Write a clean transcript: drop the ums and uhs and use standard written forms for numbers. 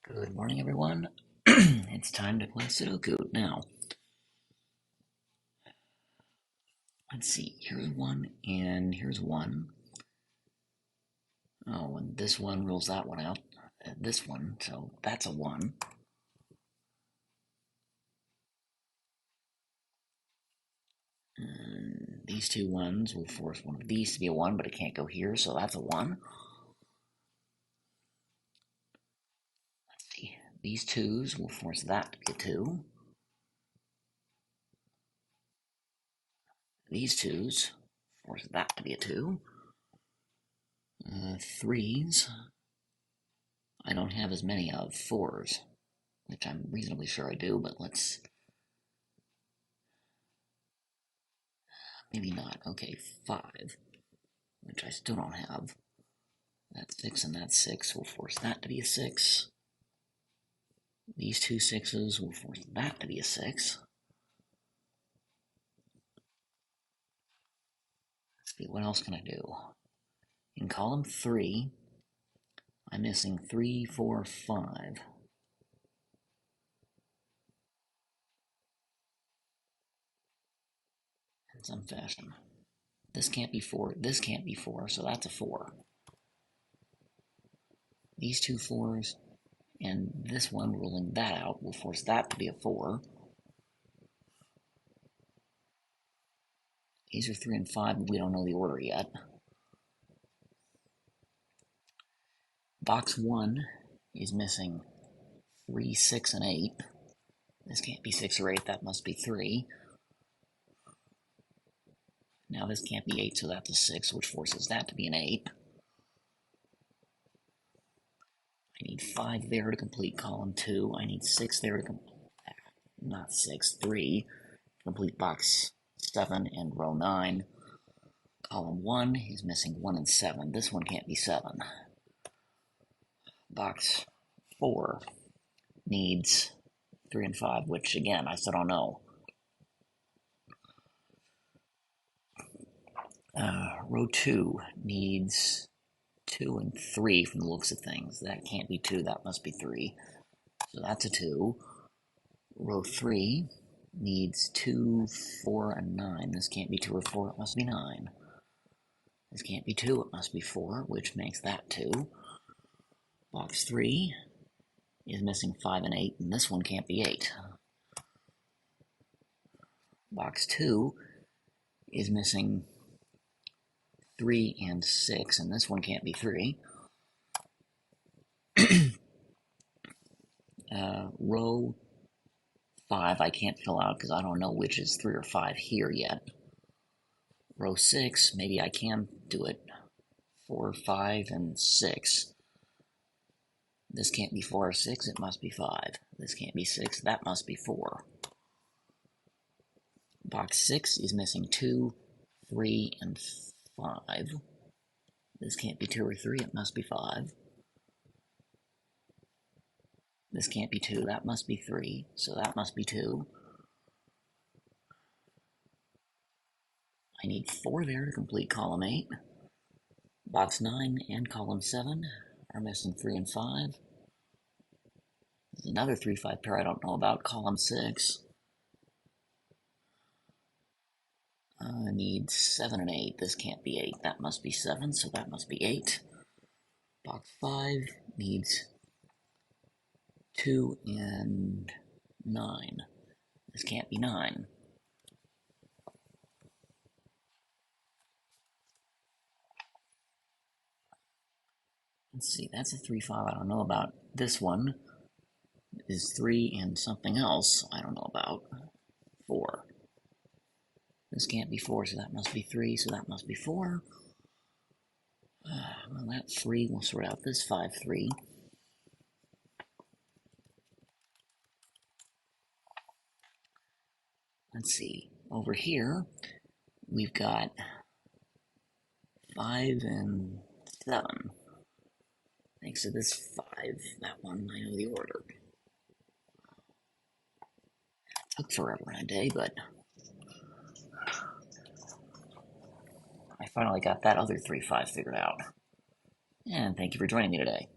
Good morning, everyone. It's time to play Sudoku. Now, let's see. Here's one, and here's one. Oh, and this one rules that one out. This one, so that's a one. And these two ones will force one of these to be a one, but it can't go here, so that's a one. Let's see. These twos will force that to be a two. These twos force that to be a two. Threes, I don't have as many of. Fours, which I'm reasonably sure I do, but let's maybe not. Okay, five, which I still don't have. That's six and that's six. We'll force that to be a six. These two sixes will force that to be a six. Let's see, what else can I do? In column three, I'm missing 3, 4, 5. In some fashion. This can't be 4, this can't be 4, so that's a 4. These two 4s and this one ruling that out will force that to be a 4. These are 3 and 5, but we don't know the order yet. Box 1 is missing 3, 6, and 8. This can't be 6 or 8, that must be 3. Now this can't be 8, so that's a 6, which forces that to be an 8. I need 5 there to complete column 2. I need 6 there to complete, not 6, 3, complete box 7 and row 9. Column 1 is missing 1 and 7. This one can't be 7. Box 4 needs 3 and 5, which again, I still don't know. Row 2 needs 2 and 3 from the looks of things. That can't be 2, that must be 3. So that's a 2. Row 3 needs 2, 4, and 9. This can't be 2 or 4, it must be 9. This can't be 2, it must be 4, which makes that 2. Box 3 is missing 5 and 8, and this one can't be 8. Box 2 is missing 3 and 6, and this one can't be 3. Row 5 I can't fill out because I don't know which is 3 or 5 here yet. Row 6, maybe I can do it. 4, 5, and 6. This can't be 4 or 6, it must be 5. This can't be 6, that must be 4. Box 6 is missing 2, 3, and 5. This can't be 2 or 3, it must be 5. This can't be 2, that must be 3, so that must be 2. I need 4 there to complete column 8. Box 9 and column 7 are missing 3 and 5. There's another 3, 5 pair I don't know about, column 6. I need 7 and 8. This can't be 8. That must be 7, so that must be 8. Box 5 needs 2 and 9. This can't be 9. Let's see, that's a 3, 5 I don't know about. This one is 3 and something else I don't know about. 4. This can't be 4, so that must be 3, so that must be 4. Well, that 3 will sort out this 5, 3. Let's see. Over here, we've got 5 and 7. Thanks to this 5, that one, I know the order. It took forever and a day, but I finally got that other 3, 5 figured out. And thank you for joining me today.